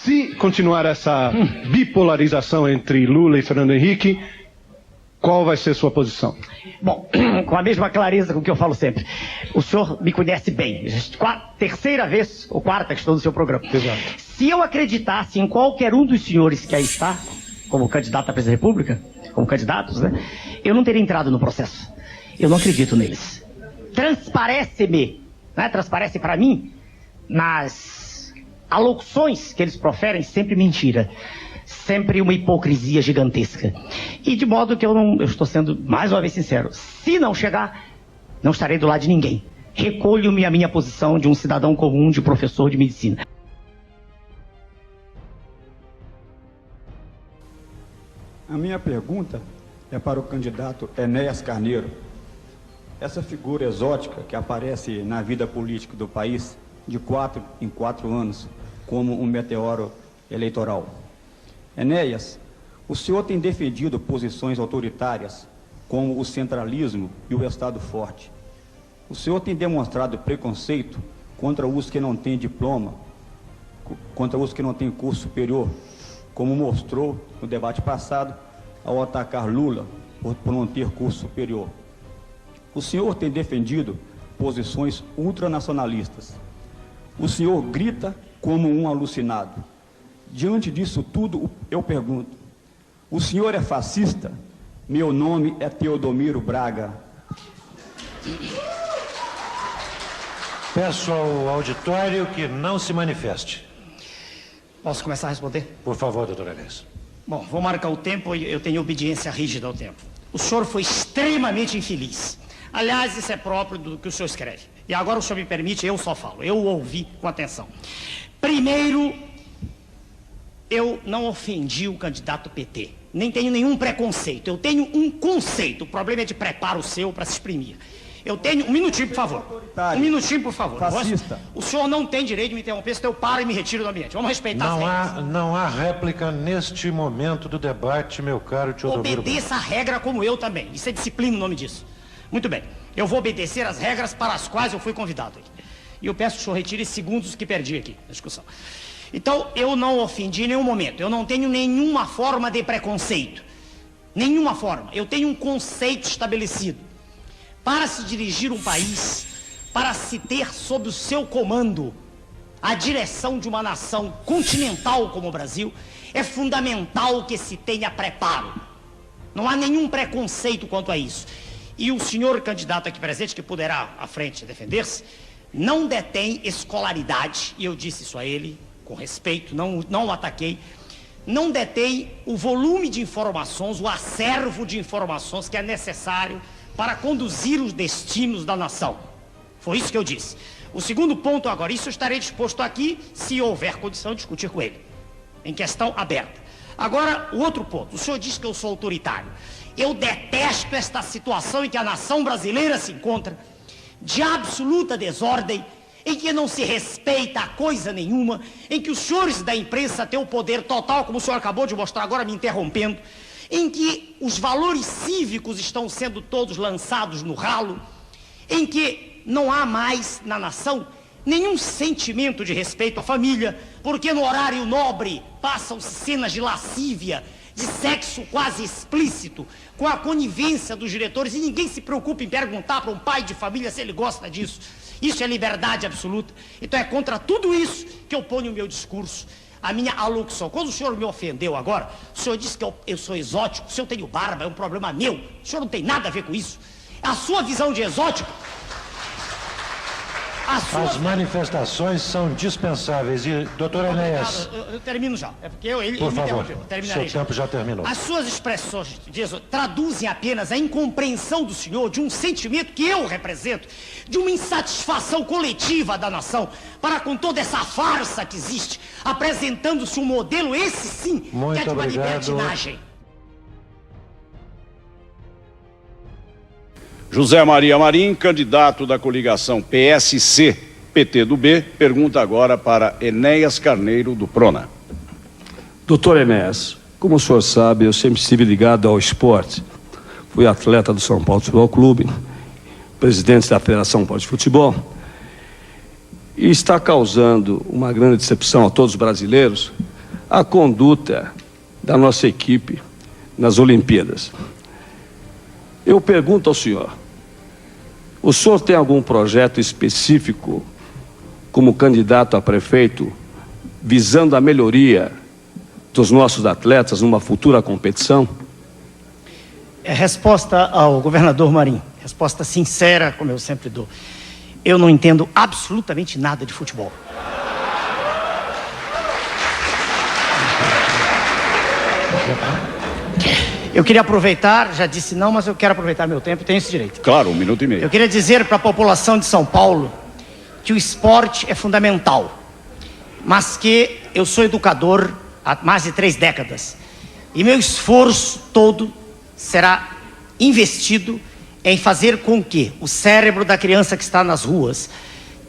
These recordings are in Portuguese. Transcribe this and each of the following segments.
Se continuar essa bipolarização entre Lula e Fernando Henrique, qual vai ser a sua posição? Bom, com a mesma clareza com que eu falo sempre. O senhor me conhece bem. Terceira vez ou quarta que estou no seu programa. Exato. Se eu acreditasse em qualquer um dos senhores que aí está, como candidato à presidência da República, como candidatos, né, eu não teria entrado no processo. Eu não acredito neles. Transparece-me, né, transparece para mim, nas alocuções que eles proferem, sempre mentira. Sempre uma hipocrisia gigantesca. E de modo que eu estou sendo mais uma vez sincero. Se não chegar, não estarei do lado de ninguém. Recolho-me a minha posição de um cidadão comum, de professor de medicina. A minha pergunta é para o candidato Enéas Carneiro. Essa figura exótica que aparece na vida política do país de 4 em 4 anos como um meteoro eleitoral. Enéas, o senhor tem defendido posições autoritárias, como o centralismo e o Estado forte. O senhor tem demonstrado preconceito contra os que não têm diploma, contra os que não têm curso superior, como mostrou no debate passado, ao atacar Lula por não ter curso superior. O senhor tem defendido posições ultranacionalistas. O senhor grita como um alucinado. Diante disso tudo, eu pergunto, o senhor é fascista? Meu nome é Teodomiro Braga. Peço ao auditório que não se manifeste. Posso começar a responder? Por favor, doutor Enéas. Bom, vou marcar o tempo e eu tenho obediência rígida ao tempo. O senhor foi extremamente infeliz. Aliás, isso é próprio do que o senhor escreve. E agora o senhor me permite, eu só falo. Eu ouvi com atenção. Primeiro, eu não ofendi o candidato PT. Nem tenho nenhum preconceito. Eu tenho um conceito. O problema é de preparo seu para se exprimir. Eu tenho... Um minutinho, por favor. Um minutinho, por favor. Fascista. O senhor não tem direito de me interromper, senão eu paro e me retiro do ambiente. Vamos respeitar as regras. Não há réplica neste momento do debate, meu caro Teodomiro. Obedeça a regra como eu também. Isso é disciplina o nome disso. Muito bem. Eu vou obedecer as regras para as quais eu fui convidado. E eu peço que o senhor retire segundos que perdi aqui na discussão. Então, eu não ofendi em nenhum momento. Eu não tenho nenhuma forma de preconceito. Nenhuma forma. Eu tenho um conceito estabelecido. Para se dirigir um país, para se ter sob o seu comando a direção de uma nação continental como o Brasil, é fundamental que se tenha preparo. Não há nenhum preconceito quanto a isso. E o senhor candidato aqui presente, que poderá à frente defender-se, não detém escolaridade, e eu disse isso a ele com respeito, não o ataquei, não detém o volume de informações, o acervo de informações que é necessário para conduzir os destinos da nação. Foi isso que eu disse. O segundo ponto agora, isso eu estarei disposto aqui, se houver condição de discutir com ele, em questão aberta. Agora, o outro ponto, o senhor diz que eu sou autoritário. Eu detesto esta situação em que a nação brasileira se encontra, de absoluta desordem, em que não se respeita coisa nenhuma, em que os senhores da imprensa têm o poder total, como o senhor acabou de mostrar agora me interrompendo, em que os valores cívicos estão sendo todos lançados no ralo, em que não há mais na nação nenhum sentimento de respeito à família, porque no horário nobre passam-se cenas de lascívia, de sexo quase explícito, com a conivência dos diretores, e ninguém se preocupa em perguntar para um pai de família se ele gosta disso. Isso é liberdade absoluta. Então é contra tudo isso que eu ponho o meu discurso, a minha alocução. Quando o senhor me ofendeu agora, o senhor disse que eu sou exótico, se eu tenho barba é um problema meu, o senhor não tem nada a ver com isso. A sua visão de exótico... As manifestações são dispensáveis. E, doutor Enéas... Eu termino já. É porque ele por me favor, interrompeu. Terminarei seu tempo já terminou. As suas expressões traduzem apenas a incompreensão do senhor de um sentimento que eu represento, de uma insatisfação coletiva da nação, para com toda essa farsa que existe, apresentando-se um modelo, esse sim, muito que é de uma obrigado. libertinagem. José Maria Marim, candidato da coligação PSC-PT do B, pergunta agora para Enéas Carneiro, do Prona. Doutor Enéas, como o senhor sabe, eu sempre estive ligado ao esporte. Fui atleta do São Paulo Futebol Clube, presidente da Federação Paulista de Futebol, e está causando uma grande decepção a todos os brasileiros a conduta da nossa equipe nas Olimpíadas. Eu pergunto ao senhor, o senhor tem algum projeto específico como candidato a prefeito visando a melhoria dos nossos atletas numa futura competição? Resposta ao governador Marinho, resposta sincera, como eu sempre dou. Eu não entendo absolutamente nada de futebol. Eu queria aproveitar, já disse não, mas eu quero aproveitar meu tempo, tenho esse direito. Claro, 1 minuto e meio. Eu queria dizer para a população de São Paulo que o esporte é fundamental, mas que eu sou educador há mais de 3 décadas e meu esforço todo será investido em fazer com que o cérebro da criança que está nas ruas,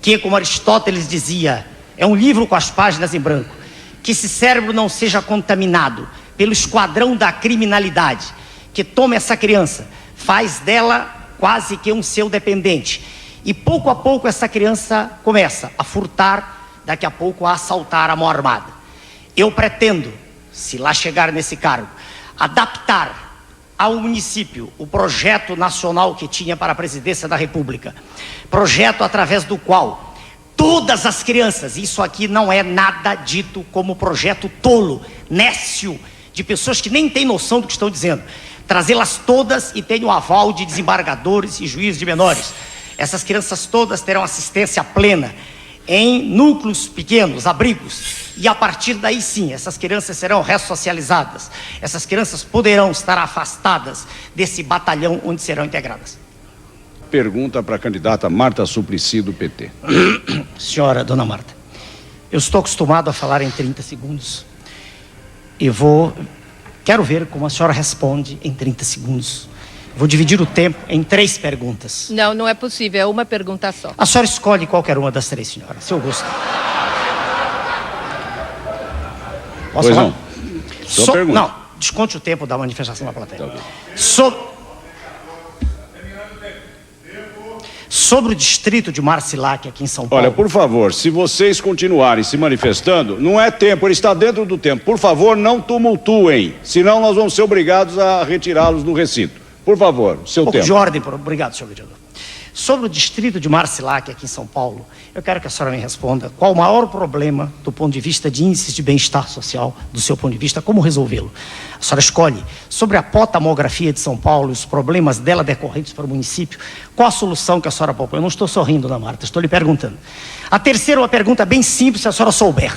que, como Aristóteles dizia, é um livro com as páginas em branco, que esse cérebro não seja contaminado pelo esquadrão da criminalidade, que toma essa criança, faz dela quase que um seu dependente. E pouco a pouco essa criança começa a furtar, daqui a pouco a assaltar a mão armada. Eu pretendo, se lá chegar nesse cargo, adaptar ao município o projeto nacional que tinha para a presidência da República. Projeto através do qual todas as crianças, isso aqui não é nada dito como projeto tolo, nécio, de pessoas que nem têm noção do que estão dizendo. Trazê-las todas e tenho o aval de desembargadores e juízes de menores. Essas crianças todas terão assistência plena em núcleos pequenos, abrigos. E a partir daí sim, essas crianças serão ressocializadas. Essas crianças poderão estar afastadas desse batalhão onde serão integradas. Pergunta para a candidata Marta Suplicy, do PT. Senhora, dona Marta, eu estou acostumado a falar em 30 segundos. E quero ver como a senhora responde em 30 segundos. Vou dividir o tempo em 3 perguntas. Não, não é possível, é uma pergunta só. A senhora escolhe qualquer uma das 3, senhora, se eu gosto. Posso Pois falar? não. Sua pergunta. Não, desconte o tempo da manifestação da plateia. Tá. Sobre o distrito de Marcilac, aqui em São Paulo. Olha, por favor, se vocês continuarem se manifestando, não é tempo, ele está dentro do tempo. Por favor, não tumultuem, senão nós vamos ser obrigados a retirá-los do recinto. Por favor, seu pouco tempo. de ordem, obrigado, senhor vereador. Sobre o distrito de Marcilac, aqui em São Paulo, eu quero que a senhora me responda qual o maior problema do ponto de vista de índices de bem-estar social, do seu ponto de vista, como resolvê-lo. A senhora escolhe sobre a potamografia de São Paulo, os problemas dela decorrentes para o município, qual a solução que a senhora propõe? Eu não estou sorrindo, dona Marta, estou lhe perguntando. A terceira, uma pergunta bem simples, se a senhora souber.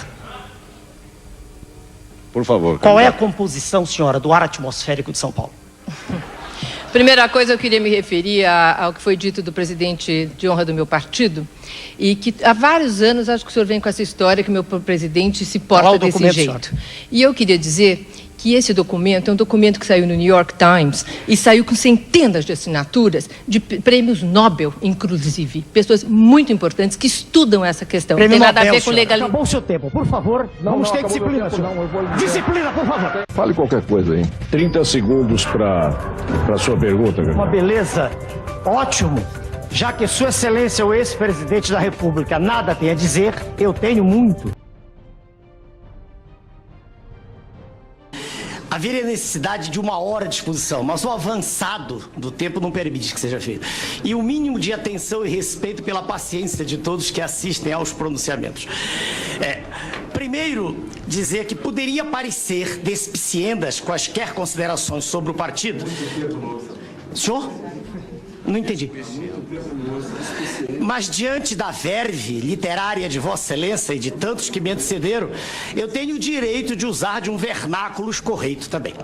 Por favor. Qual é a composição, senhora, do ar atmosférico de São Paulo? Primeira coisa, eu queria me referir ao que foi dito do presidente de honra do meu partido, e que há vários anos acho que o senhor vem com essa história que o meu presidente se porta desse jeito. E eu queria dizer que esse documento é um documento que saiu no New York Times e saiu com centenas de assinaturas de prêmios Nobel, inclusive. Pessoas muito importantes que estudam essa questão. Não tem nada a ver com legalidade. Acabou o seu tempo, por favor. Vamos ter disciplina, senhor. Disciplina, por favor. Fale qualquer coisa aí. 30 segundos para sua pergunta. Uma beleza. Ótimo. Já que Sua Excelência, o ex-presidente da República, nada tem a dizer, eu tenho muito. Haveria necessidade de 1 hora de exposição, mas o avançado do tempo não permite que seja feito. E o mínimo de atenção e respeito pela paciência de todos que assistem aos pronunciamentos. Primeiro, dizer que poderia parecer despiciendas quaisquer considerações sobre o partido. Senhor? Não entendi. Mas diante da verve literária de Vossa Excelência e de tantos que me antecederam, eu tenho o direito de usar de um vernáculo escorreito também.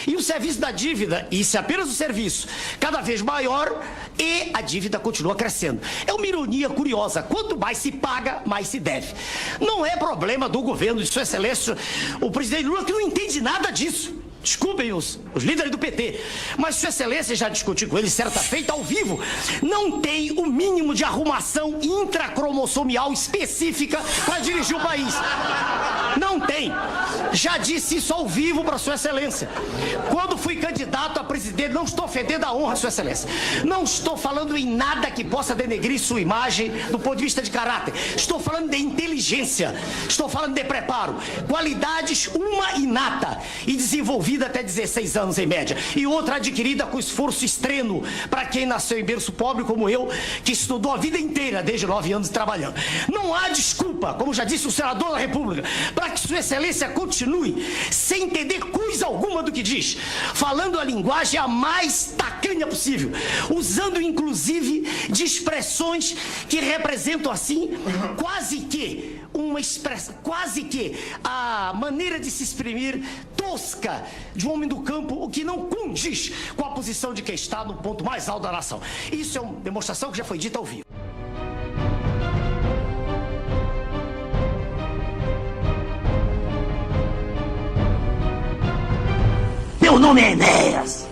E o serviço da dívida, isso é apenas o serviço, cada vez maior e a dívida continua crescendo. É uma ironia curiosa, quanto mais se paga, mais se deve. Não é problema do governo de Sua Excelência, o presidente Lula, que não entende nada disso. desculpem os líderes do PT, mas Sua Excelência já discutiu com ele certa feita ao vivo, não tem o mínimo de arrumação intracromossomial específica para dirigir o país. Não tem. Já disse isso ao vivo para Sua Excelência. Quando fui candidato a presidente, não estou ofendendo a honra, Sua Excelência. Não estou falando em nada que possa denegrir sua imagem do ponto de vista de caráter. Estou falando de inteligência. Estou falando de preparo. Qualidades, uma inata e desenvolvida até 16 anos em média. E outra adquirida com esforço extremo para quem nasceu em berço pobre como eu, que estudou a vida inteira, desde 9 anos trabalhando. Não há desculpa, como já disse o senador da República, para que Sua Excelência continue sem entender coisa alguma do que diz, falando a linguagem a mais tacanha possível, usando inclusive de expressões que representam assim quase que uma expressão, quase que a maneira de se exprimir tosca de um homem do campo, o que não condiz com a posição de quem está no ponto mais alto da nação. Isso é uma demonstração que já foi dita ao vivo. Meu nome é Enéas.